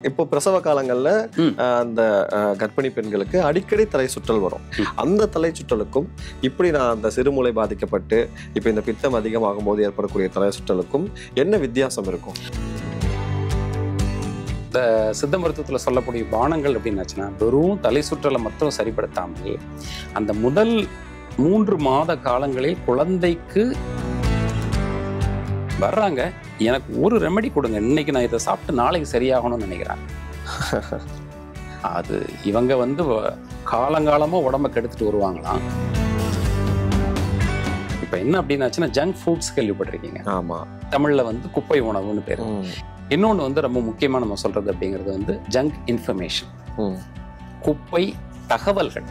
இப்போ பிரசவ காலங்கள்ல அந்த கர்ப்பிணி பெண்களுக்கு அடிக்கடி தலை சுற்றல் வரும். அந்த தலை சுற்றலுக்கும் இப்படி நான் அந்த சிறுமூளை பாதிக்கப்பட்டு இப்ப இந்த பித்தம் அதிகமாகும் போது ஏற்படக்கூடிய தலை சுற்றலுக்கும் என்ன வித்தியாசம் இருக்கும்? இந்த சித்த மருத்துவத்தில் சொல்லக்கூடிய பானங்கள் அப்படின்னாச்சுன்னா வெறும் தலை சுற்றலை மட்டும் சரிப்படுத்தாமல் அந்த முதல் 3 மாத காலங்களில் குழந்தைக்கு வர்றாங்க, எனக்கு ஒரு ரெமெடி கொடுங்க, இன்னைக்கு நான் இதை சாப்பிட்டு நாளைக்கு சரியாகணும்னு நினைக்கிறாங்க. அது இவங்க காலங்காலமாக உடம்ப கெடுத்துட்டு வருவாங்களாம். இப்போ என்ன அப்படின்னாச்சுன்னா ஜங்க் ஃபுட்ஸ் கேள்விப்பட்டிருக்கீங்க. ஆமா, தமிழ்ல குப்பை உணவுன்னு பேர். இன்னொன்று ரொம்ப முக்கியமாக நம்ம சொல்றது அப்படிங்கிறது ஜங்க் இன்ஃபர்மேஷன், குப்பை தகவல்கள்.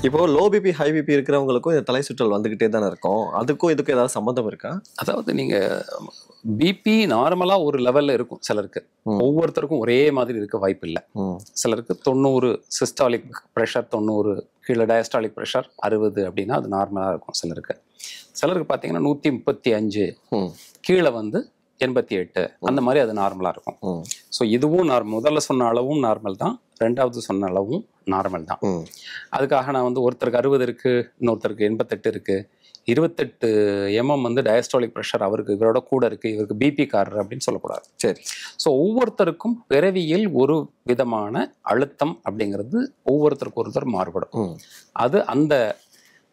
இப்போ லோ பிபி ஹை பிபி இருக்கிறவங்களுக்கும் இந்த தலை சுற்றல் வந்துகிட்டே தானே இருக்கும். அதுக்கும் இதுக்கும் ஏதாவது சம்மந்தம் இருக்கா? அதாவது நீங்க பிபி நார்மலா ஒரு லெவல்ல இருக்கும் சிலருக்கு, ஒவ்வொருத்தருக்கும் ஒரே மாதிரி இருக்க வாய்ப்பு இல்லை. சிலருக்கு 90 சிஸ்டாலிக் ப்ரெஷர் 90, கீழே டயஸ்டாலிக் ப்ரெஷர் 60 அப்படின்னா அது நார்மலா இருக்கும். சிலருக்கு பார்த்தீங்கன்னா 135, கீழே 88 அந்த மாதிரி அது நார்மலா இருக்கும். ஸோ இதுவும் முதல்ல சொன்ன அளவும் நார்மல் தான், ரெண்டாவது சொன்ன அளவும் நார்மல் தான். அதுக்காக நான் ஒருத்தருக்கு 60 இருக்கு, இன்னொருத்தருக்கு 88 இருக்கு, 28 mm டயஸ்டாலிக் ப்ரெஷர் அவருக்கு இவரோட கூட இருக்கு, இவருக்கு பிபி காரர் அப்படின்னு சொல்லக்கூடாது. சரி. ஸோ ஒவ்வொருத்தருக்கும் பிறவியில் ஒரு விதமான அழுத்தம் அப்படிங்கிறது ஒவ்வொருத்தருக்கு மாறுபடும். அது அந்த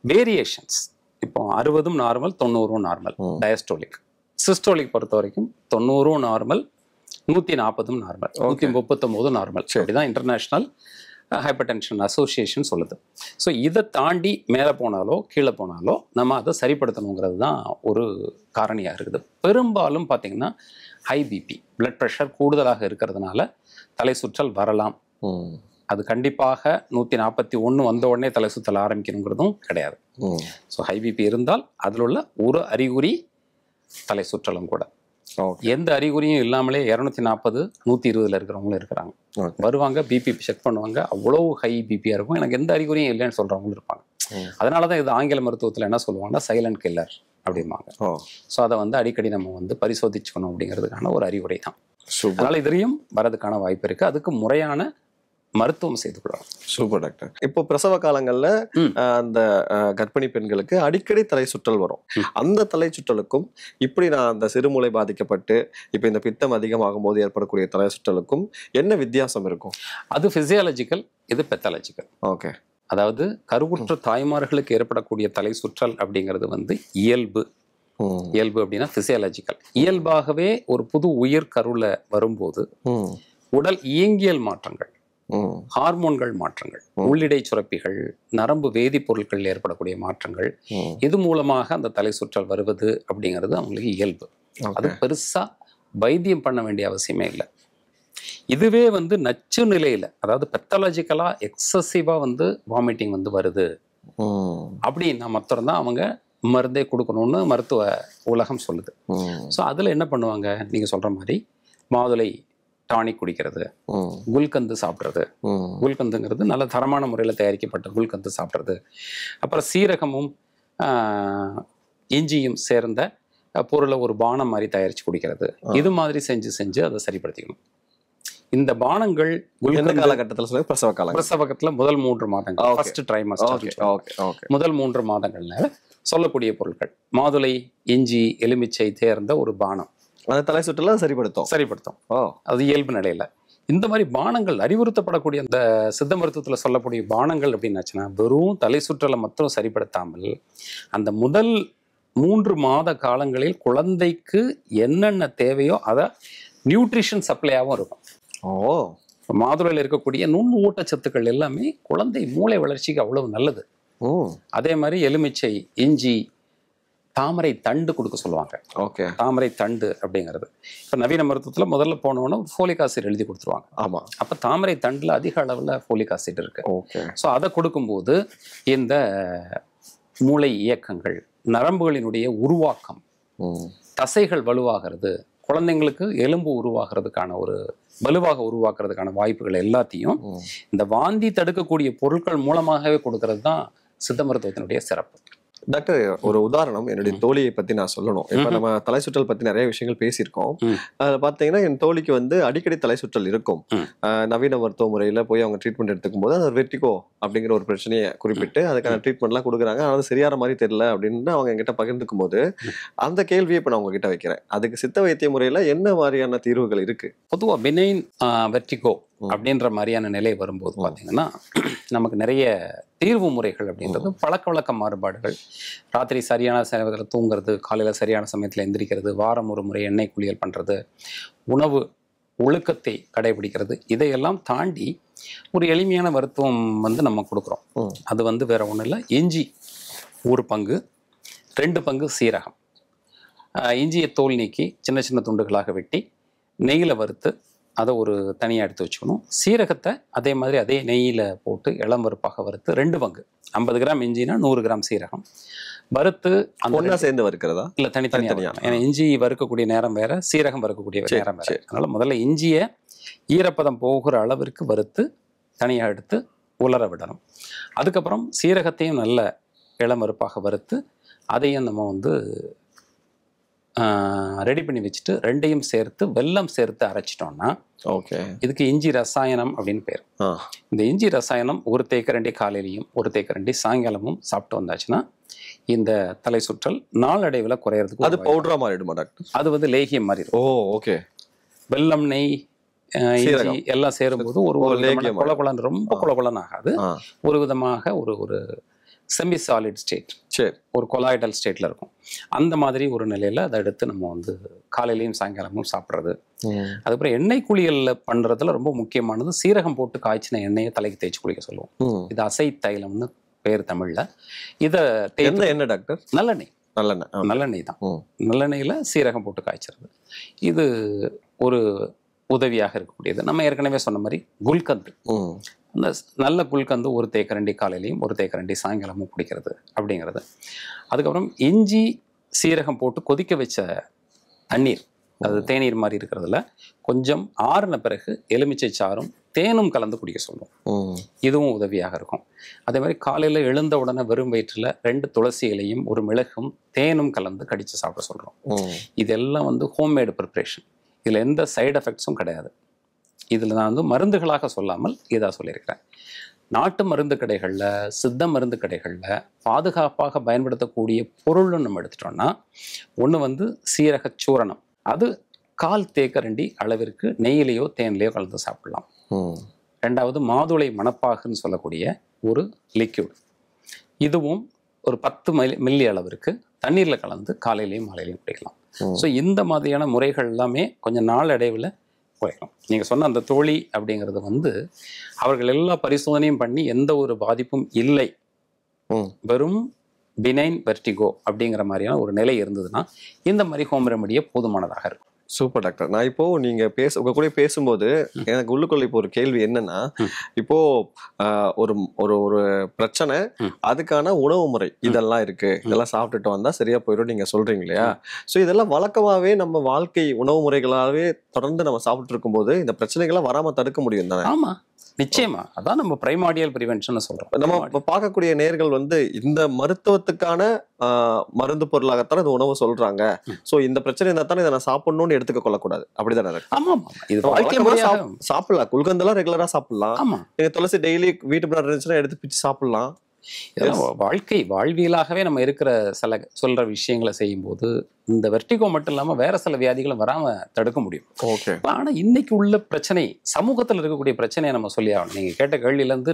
வேரியேஷன்ஸ், இப்போ 60 நார்மல், 90 நார்மல் டயஸ்டாலிக். சிஸ்டோலிக் பொறுத்த வரைக்கும் 90 நார்மல், 140 நார்மல், 139 நார்மல். அப்படிதான் இன்டர்நேஷனல் ஹைப்பர் டென்ஷன் அசோசியேஷன் சொல்லுது. ஸோ இதை தாண்டி மேலே போனாலோ கீழே போனாலோ நம்ம அதை சரிப்படுத்தணுங்கிறது தான் ஒரு காரணியாக இருக்குது. பெரும்பாலும் பார்த்தீங்கன்னா ஹை பிபி, பிளட் ப்ரெஷர் கூடுதலாக இருக்கிறதுனால தலை சுற்றல் வரலாம். அது கண்டிப்பாக 141 வந்த உடனே தலை சுற்றல் ஆரம்பிக்கணுங்கிறதும் கிடையாது. ஸோ ஹை பிபி இருந்தால் அதில் உள்ள ஒரு அறிகுறி தலை சுற்றலும் கூட. எந்த அறிகுறியும் இல்லாமலே 240, 120 இருக்கிறவங்களும் இருக்கிறாங்க. வருவாங்க, பிபி செக் பண்ணுவாங்க, அவ்வளவு ஹை பிபியா இருக்கும், எனக்கு எந்த அறிகுறியும் இல்லைன்னு சொல்றவங்களும் இருப்பாங்க. அதனாலதான் இது ஆங்கில மருத்துவத்துல என்ன சொல்லுவாங்கன்னா சைலண்ட் கில்லர் அப்படிம்பாங்க. ஸோ அதை அடிக்கடி நம்ம பரிசோதிச்சுக்கணும் அப்படிங்கிறதுக்கான ஒரு அறிவுரை தான். அதனால இதுலையும் வரதுக்கான வாய்ப்பு இருக்கு. அதுக்கு முறையான மருத்துவம் செய்து கொள்ளலாம். Super doctor. இப்போ பிரசவ காலங்கள்ல அந்த கர்ப்பிணி பெண்களுக்கு அடிக்கடி தலை சுற்றல் வரும். அந்த தலை சுற்றலுக்கும் இப்படி நான் அந்த சிறுமூளை பாதிக்கப்பட்டு இப்ப இந்த பித்தம் அதிகமாகும் போது ஏற்படக்கூடிய தலை சுற்றலுக்கும் என்ன வித்தியாசம் இருக்கும்? அது பிசியாலஜிக்கல், இது பெத்தாலஜிக்கல். ஓகே. அதாவது கருவுற்ற தாய்மார்களுக்கு ஏற்படக்கூடிய தலை சுற்றல் அப்படிங்கிறது இயல்பு. இயல்பு அப்படின்னா பிசியாலஜிக்கல். இயல்பாகவே ஒரு புது உயிர் கருவுல வரும்போது உடல் இயங்கியல் மாற்றங்கள், ஹார்மோன்கள் மாற்றங்கள், உள்ளிடை சுரப்பிகள், நரம்பு வேதிப்பொருட்கள் ஏற்படக்கூடிய மாற்றங்கள், இது மூலமாக அந்த தலை சுற்றல் வருவது அப்படிங்கிறது அவங்களுக்கு இயல்பு. அது பெருசா வைத்தியம் பண்ண வேண்டிய அவசியமே இல்லை. இதுவே நச்சு நிலையில, அதாவது பெத்தாலஜிக்கலா எக்ஸசிவா வாமிட்டிங் வருது அப்படின்னா மாத்திரம் தான் அவங்க மருந்தே கொடுக்கணும்னு மருத்துவ உலகம் சொல்லுது. ஸோ அதுல என்ன பண்ணுவாங்க, நீங்க சொல்ற மாதிரி மாதுளை டானிக் குடிக்கிறது, குல்கந்து சாப்பிட்றது. குல்கந்துங்கிறது நல்ல தரமான முறையில் தயாரிக்கப்பட்ட குல்கந்து சாப்பிட்றது. அப்புறம் சீரகமும் இஞ்சியும் சேர்ந்த பொருளை ஒரு பானம் மாதிரி தயாரித்து குடிக்கிறது. இது மாதிரி செஞ்சு அதை சரிப்படுத்திக்கணும். இந்த பானங்கள் காலகட்டத்தில் பிரசவகத்தில் முதல் 3 மாதங்கள், ஃபர்ஸ்ட் ட்ரைமஸ்டர், முதல் 3 மாதங்கள்ல சொல்லக்கூடிய பொருட்கள் மாதுளை, இஞ்சி, எலுமிச்சை தேர்ந்த ஒரு பானம் அந்த தலை சுற்றலை சரிப்படுத்தும். அது இயல்பு நிலையில இந்த மாதிரி பானங்கள் அறிவுறுத்தப்படக்கூடிய அந்த சித்த மருத்துவத்துல சொல்லக்கூடிய பானங்கள் அப்படின்னாச்சுன்னா வெறும் தலை சுற்றலை மட்டும் சரிப்படுத்தாமல் அந்த முதல் 3 மாத காலங்களில் குழந்தைக்கு என்னென்ன தேவையோ அதை நியூட்ரிஷன் சப்ளையாகவும் இருக்கும். மாதுளையில் இருக்கக்கூடிய நுண் ஊட்டச்சத்துக்கள் எல்லாமே குழந்தை மூளை வளர்ச்சிக்கு அவ்வளவு நல்லது. அதே மாதிரி எலுமிச்சை, இஞ்சி, தாமரை தண்டு கொடுக்க சொல்லுவாங்க. தாமரை தண்டு அப்படிங்கிறது இப்போ நவீன மருத்துவத்தில் முதல்ல போனோன்னா ஃபோலிக் ஆசிட் எழுதி கொடுத்துருவாங்க. ஆமாம். அப்போ தாமரை தண்டில் அதிக அளவில் ஃபோலிக் ஆசிட் இருக்கு. ஸோ அதை கொடுக்கும்போது இந்த மூளை இயக்கங்கள், நரம்புகளினுடைய உருவாக்கம், தசைகள் வலுவாகிறது, குழந்தைங்களுக்கு எலும்பு உருவாகிறதுக்கான வலுவாக உருவாக்குறதுக்கான வாய்ப்புகள் எல்லாத்தையும் இந்த வாந்தி தடுக்கக்கூடிய பொருட்கள் மூலமாகவே கொடுக்கறது தான் சித்த மருத்துவத்தினுடைய சிறப்பு. டாக்டர், ஒரு உதாரணம் என்னுடைய தோழியை பத்தி நான் சொல்லணும். இப்ப நம்ம தலை சுற்றல் பத்தி நிறைய விஷயங்கள் பேசியிருக்கோம். அதுல பாத்தீங்கன்னா என் தோழிக்கு வந்து அடிக்கடி தலை சுற்றல் இருக்கும். நவீன மருத்துவ முறையில போய் அவங்க ட்ரீட்மெண்ட் எடுத்துக்கும் போது அது வெர்டிகோ அப்படிங்கிற ஒரு பிரச்சனையை குறிப்பிட்டு அதுக்கான ட்ரீட்மெண்ட் எல்லாம் கொடுக்குறாங்க. அது சரியான மாதிரி தெரியல அப்படின்னு அவங்க என்கிட்ட பகிர்ந்துக்கும் போது அந்த கேள்வியை இப்ப நான் உங்ககிட்ட வைக்கிறேன். அதுக்கு சித்த வைத்திய முறையில என்ன மாதிரியான தீர்வுகள் இருக்கு? பொதுவாக பெனைன் வெர்டிகோ அப்படின்ற மாதிரியான நிலை வரும்போது பார்த்தீங்கன்னா நமக்கு நிறைய தீர்வு முறைகள் அப்படின்றது பழக்க வழக்க மாறுபாடுகள், ராத்திரி சரியான சமயத்தில் தூங்குறது, காலையில் சரியான சமயத்தில் எந்திரிக்கிறது, வாரம் ஒரு முறை எண்ணெய் குளியல் பண்ணுறது, உணவு ஒழுக்கத்தை கடைபிடிக்கிறது, இதையெல்லாம் தாண்டி ஒரு எளிமையான மருத்துவம் வந்து நம்ம கொடுக்குறோம். அது வந்து வேற ஒன்றும் இல்லை, இஞ்சி 1 பங்கு, 2 பங்கு சீரகம், இஞ்சியை தோல் நீக்கி சின்ன சின்ன துண்டுகளாக வெட்டி நெய்யில் வறுத்து அதை ஒரு தனியாக எடுத்து வச்சுக்கணும். சீரகத்தை அதே மாதிரி அதே நெய்யில் போட்டு இளம் வறுப்பாக வறுத்து 2 பங்கு, 50 கிராம் இஞ்சினா 100 கிராம் சீரகம் வறுத்து ஒண்ணா சேர்ந்து வறுக்கிறதா இல்லை தனித்தனியாக? ஏன்னா இஞ்சி வறுக்கக்கூடிய நேரம் வேற, சீரகம் வறுக்கக்கூடிய நேரம் வேற. அதனால முதல்ல இஞ்சியை ஈரப்பதம் போகிற அளவிற்கு வறுத்து தனியாக எடுத்து உலர விடணும். அதுக்கப்புறம் சீரகத்தையும் நல்ல இளம் வறுப்பாக வறுத்து அதையும் நம்ம வந்து ரெடி பண்ணி வச்சுட்டு 2யும் சேர்த்து வெல்லம் சேர்த்து அரைச்சிட்டோம்னா இதுக்கு இஞ்சி ரசாயனம் அப்படின்னு பேர். இந்த இஞ்சி ரசாயனம் 1 தேக்கரண்டி காலையிலையும் 1 தேக்கரண்டி சாயங்காலமும் சாப்பிட்டு வந்தாச்சுன்னா இந்த தலை சுற்றல் நாளடைவில் குறையறதுக்கு. அது பவுடரா மாறிடுமா டாக்டர்? அது வந்து லேகியம் மாதிரி இருக்கும். வெல்லம், நெய், இஞ்சி எல்லாம் சேரும்போது ஒரு கொலகொலன்னு, ரொம்ப கொலகொலன்னு ஆகாது, ஒரு விதமாக ஒரு செமி சாலிட் ஸ்டேட், ஒரு கொலாய்டல் ஸ்டேட்ல இருக்கும். அந்த மாதிரி ஒரு நிலையில அதை எடுத்து நம்ம வந்து காலையிலையும் சாயங்காலமும் சாப்பிட்றது. அதுக்கப்புறம் எண்ணெய் குளியல்ல பண்றதுல ரொம்ப முக்கியமானது சீரகம் போட்டு காய்ச்சின எண்ணெயை தலைக்கு தேய்ச்சி குளிக்க சொல்லுவோம். இது அசை தைலம்னு பேர் தமிழ்ல. இதை என்ன டாக்டர்? நல்லெண்ணெய் தான். நல்லெண்ணெயில சீரகம் போட்டு காய்ச்சறது இது ஒரு உதவியாக இருக்கக்கூடியது. நம்ம ஏற்கனவே சொன்ன மாதிரி குல்கந்து, அந்த நல்ல குல்கந்து 1 தேக்கரண்டி காலையிலையும் 1 தேக்கரண்டி சாயங்காலமும் குடிக்கிறது அப்படிங்கிறது. அதுக்கப்புறம் இஞ்சி சீரகம் போட்டு கொதிக்க வச்ச தண்ணீர், அது தேநீர் மாதிரி இருக்கிறதுல கொஞ்சம் ஆறின பிறகு எலுமிச்சை சாறும் தேனும் கலந்து குடிக்க சொல்லுவோம். இதுவும் உதவியாக இருக்கும். அதே மாதிரி காலையில் எழுந்த உடனே வெறும் வயிற்றில் 2 துளசி இலையும் 1 மிளகும் தேனும் கலந்து கடிச்சு சாப்பிட சொல்கிறோம். இதெல்லாம் வந்து ஹோம்மேடு ப்ரிப்ரேஷன். இதில் எந்த சைடு எஃபெக்ட்ஸும் கிடையாது. இதில் நான் வந்து மருந்துகளாக சொல்லாமல் இதாக சொல்லியிருக்கிறேன். நாட்டு மருந்து கடைகளில், சித்த மருந்து கடைகளில் பாதுகாப்பாக பயன்படுத்தக்கூடிய பொருள்னு நம்ம எடுத்துட்டோம்னா, ஒன்று வந்து சீரக சூரணம், அது 1/4 தேக்கரண்டி அளவிற்கு நெய்யிலையோ தேன்லையோ கலந்து சாப்பிடலாம். 2வது மாதுளை மணப்பாகுன்னு சொல்லக்கூடிய ஒரு லிக்யூட், இதுவும் ஒரு 10 மில்லி அளவிற்கு தண்ணீரில் கலந்து காலையிலையும் மாலையிலையும் குடிக்கலாம். ஸோ இந்த மாதிரியான முறைகள் எல்லாமே கொஞ்சம் நாள் அடைவில் குறைக்கும். நீங்கள் சொன்ன அந்த தோழி அப்படிங்கிறது வந்து அவர்கள் எல்லா பரிசோதனையும் பண்ணி எந்த ஒரு பாதிப்பும் இல்லை, வெறும் பினைன் வெர்டிகோ அப்படிங்கிற மாதிரியான ஒரு நிலை இருந்ததுன்னா இந்த மாதிரி ஹோம் ரெமடியே போதுமானதாக இருக்கும். Super doctor. நான் இப்போ நீங்க உங்க கூட பேசும்போது எனக்கு உள்ளுக்குள்ள இப்போ ஒரு கேள்வி என்னன்னா, இப்போ ஒரு ஒரு ஒரு பிரச்சனை, அதுக்கான உணவு முறை இதெல்லாம் இருக்கு, இதெல்லாம் சாப்பிட்டுட்டு வந்தா சரியா போயிடும் நீங்க சொல்றீங்க இல்லையா? சோ இதெல்லாம் வழக்கமாவே நம்ம வாழ்க்கை உணவு முறைகளாவே தொடர்ந்து நம்ம சாப்பிட்டு இருக்கும் போது இந்த பிரச்சனைகளை வராம தடுக்க முடியும் தானே? ஆமா, நிச்சயமா. அதான் நம்ம பிரைமார்டியல் பிரிவென்ஷன் சொல்றோம். நம்ம பார்க்கக்கூடிய நேர்கள் வந்து இந்த மருத்துவத்துக்கான மருந்து பொருளாகத்தான் இந்த உணவு சொல்றாங்க. சோ இந்த பிரச்சனை இருந்தா தானே இதை நான் சாப்பிடணும்னு எடுத்துக்க கொள்ளக்கூடாது, அப்படிதானே? ஆமா, இது சாப்பிடலாம், குல்கந்தெல்லாம் ரெகுலரா சாப்பிடலாம், நீங்க துளசி டெய்லி வீட்டு முன்னாடி இருந்துச்சுன்னா எடுத்து பிச்சு சாப்பிடலாம். வாழ்வியலாகவே நம்ம இருக்கிற சில சொல்ற விஷயங்களை செய்யும் போது இந்த வெர்டிகோ மட்டும் இல்லாம வேற சில வியாதிகளை வராம தடுக்க முடியும். ஆனா இன்னைக்கு உள்ள பிரச்சனை, சமூகத்துல இருக்கக்கூடிய பிரச்சனையை நம்ம சொல்லி ஆகணும். நீங்க கேட்ட கேள்வியில இருந்து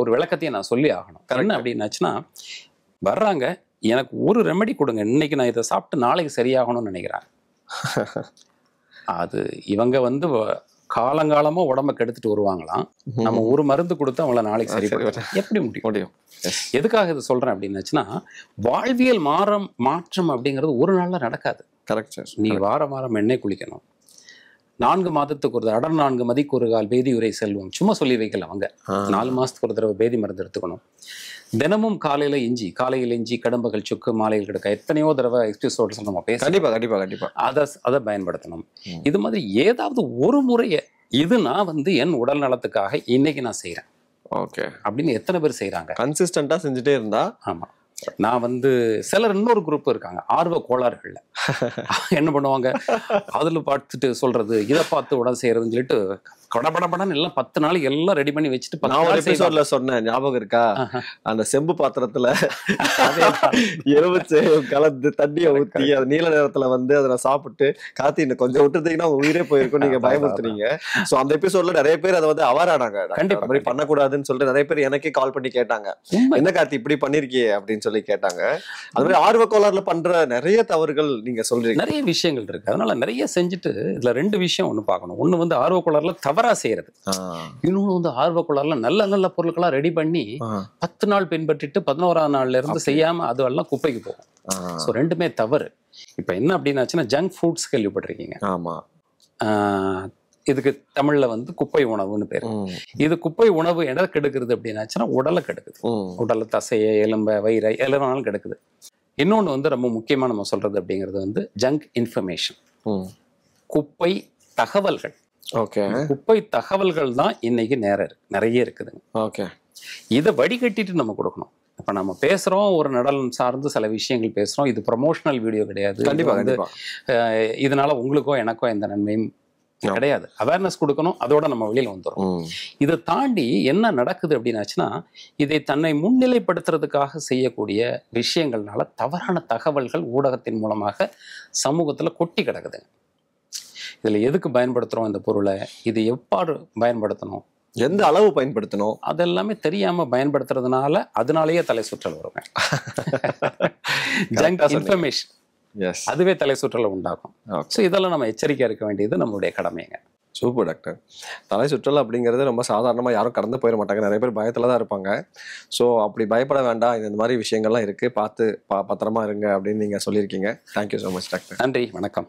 ஒரு விளக்கத்தையும் நான் சொல்லி ஆகணும். என்ன அப்படின்னாச்சுன்னா, வர்றாங்க, எனக்கு ஒரு ரெமெடி கொடுங்க, இன்னைக்கு நான் இதை சாப்பிட்டு நாளைக்கு சரியாகணும்னு நினைக்கிறேன். அது இவங்க வந்து காலங்காலமா உடம்ப கெடுத்துட்டு வருவாங்களாம். நம்ம ஒரு மருந்து கொடுத்து அவங்கள நாளைக்கு சரி பண்ணுவோம். எப்படி முடியும்? எதுக்காக இது சொல்றேன் அப்படின்னாச்சுன்னா, வாழ்வியல் மாற்றம் அப்படிங்கிறது ஒரு நாள்ல நடக்காது. நீங்க வாரம் எண்ணெய் குளிக்கணும், 4 மாதத்துக்கு ஒரு அடர் 4 மதிக்கு ஒரு கால் பேதி உரை செல்வம் சும்மா சொல்லி வைக்கல அவங்க. 4 மாசத்துக்கு ஒரு தடவை பேதி மருந்து எடுத்துக்கணும். தினமும் காலையில இஞ்சி, கடம்பகல் சுக்கு, மாலையில் கிடக்க எத்தனையோ தடவை எபிசோட்ஸ் நம்ம பேச கண்டிப்பா அதை பயன்படுத்தணும். இது மாதிரி ஏதாவது ஒரு முறையை, இது நான் வந்து என் உடல் நலத்துக்காக இன்னைக்கு நான் செய்யறேன் அப்படின்னு எத்தனை பேர் செய்யறாங்க? கன்சிஸ்டன்டா செஞ்சுட்டே இருந்தா, ஆமா, நான் வந்து சிலர் இன்னொரு குரூப் இருக்காங்க ஆர்வ கோளாறுகள்ல என்ன பண்ணுவாங்க, அதுல பார்த்துட்டு சொல்றது, இதை பார்த்து உடனே செய்யறதுன்னு சொல்லிட்டு கடபடபடன்னு எல்லாம் 10 நாளைக்கு எல்லாம் ரெடி பண்ணி வச்சுட்டு 10 நான் ஒரு நாள் செய்வாங்க. எபிசோட்ல சொன்னேன், ஞாபகம் இருக்கா? அந்த செம்பு பாத்திரத்துல எலுமிச்சை கலந்து தண்ணியை ஊத்தி அது நீல நேரத்துல வந்து அதை சாப்பிட்டு கார்த்தி இன்னும் கொஞ்சம் விட்டுருந்தீங்கன்னா உங்க உயிரே போயிருக்கும் நீங்க பயமுறுத்துனீங்க. சோ அந்த எபிசோட்ல நிறைய பேர் அதை வந்து அவார் ஆனாங்க. கண்டிப்பா, அந்த மாதிரி பண்ணக்கூடாதுன்னு சொல்லிட்டு நிறைய பேர் எனக்கே கால் பண்ணி கேட்டாங்க, உண்மை. என்ன கார்த்தி இப்படி பண்ணிருக்கியே அப்படின்னு சொல்லி கேட்டாங்க. அது மாதிரி ஆர்வ கோளாறுல பண்ற நிறைய தவறுகள் நீங்க சொல்றீங்க. நிறைய விஷயங்கள் இருக்கு. அதனால நிறைய செஞ்சுட்டு இதுல 2 விஷயம் ஒண்ணு பார்க்கணும். ஒண்ணு வந்து ஆர்வ கோளாறுல தவறா செய்யறது, இன்னொன்னு வந்து ஆர்வ கோளாறுல நல்ல நல்ல பொருட்களா ரெடி பண்ணி 10 நாள் பின்பற்றிட்டு 11ஆம் நாள்ல இருந்து செய்யாம அதெல்லாம் குப்பைக்கு போகும். ஸோ 2மே தவறு. இப்ப என்ன அப்படின்னாச்சுன்னா ஜங்க் ஃபுட்ஸ் கேள்விப்பட்டிருக்கீங்க. ஆமா. இதுக்கு தமிழ்ல வந்து குப்பை உணவுன்னு பேரு. இது குப்பை உணவு எதை கெடுக்குறது அப்படின்னாச்சுன்னா உடலை கெடுக்குது. உடலை, தசையை, எலும்பை, வயிறை எல்லாம் கெடுக்குது. இன்னொன்று வந்து ரொம்ப முக்கியமா நம்ம சொல்றது அப்படிங்கிறது வந்து ஜங்க் இன்ஃபர்மேஷன், குப்பை தகவல்கள். ஓகே. குப்பை தகவல்கள் தான் இன்னைக்கு நிறைய இருக்குதுங்க. ஓகே. இதை வடிகட்டிட்டு நம்ம கொடுக்கணும். இப்ப நம்ம பேசுறோம், ஒரு நடனம் சார்ந்து சில விஷயங்கள் பேசுறோம், இது ப்ரமோஷனல் வீடியோ கிடையாது. கண்டிப்பா வந்து இதனால உங்களுக்கோ எனக்கோ எந்த நன்மையும் கிடையாது. அவேர்னஸ் கொடுக்கணும், அதோட நம்ம வெளியில வந்துடும். இதை தாண்டி என்ன நடக்குது அப்படின்னாச்சுன்னா, இதை தன்னை முன்னிலைப்படுத்துறதுக்காக செய்யக்கூடிய விஷயங்கள்னால தவறான தகவல்கள் ஊடகத்தின் மூலமாக சமூகத்துல கொட்டி கிடக்குது. இதுல எதுக்கு பயன்படுத்துறோம் இந்த பொருளை, இது எவ்வாறு பயன்படுத்தணும், எந்த அளவு பயன்படுத்தணும், அதெல்லாமே தெரியாம பயன்படுத்துறதுனால அதனாலேயே தலை சுற்றல் வருங்க. ஜங்க் இன்ஃபர்மேஷன் அதுவே தலை சுற்றலை உண்டாகும். ஸோ இதெல்லாம் நம்ம எச்சரிக்கையா இருக்க வேண்டியது நம்மளுடைய கடமைங்க. Super doctor. தலை சுற்றல் அப்படிங்கிறது ரொம்ப சாதாரணமாக யாரும் கடந்து போயிட மாட்டாங்க. நிறைய பேர் பயத்தில் தான் இருப்பாங்க. ஸோ அப்படி பயப்பட வேண்டாம், இந்த மாதிரி விஷயங்கள்லாம் இருக்குது, பார்த்து பத்திரமா இருங்க அப்படின்னு நீங்கள் சொல்லியிருக்கீங்க. Thank you so much doctor. நன்றி, வணக்கம்.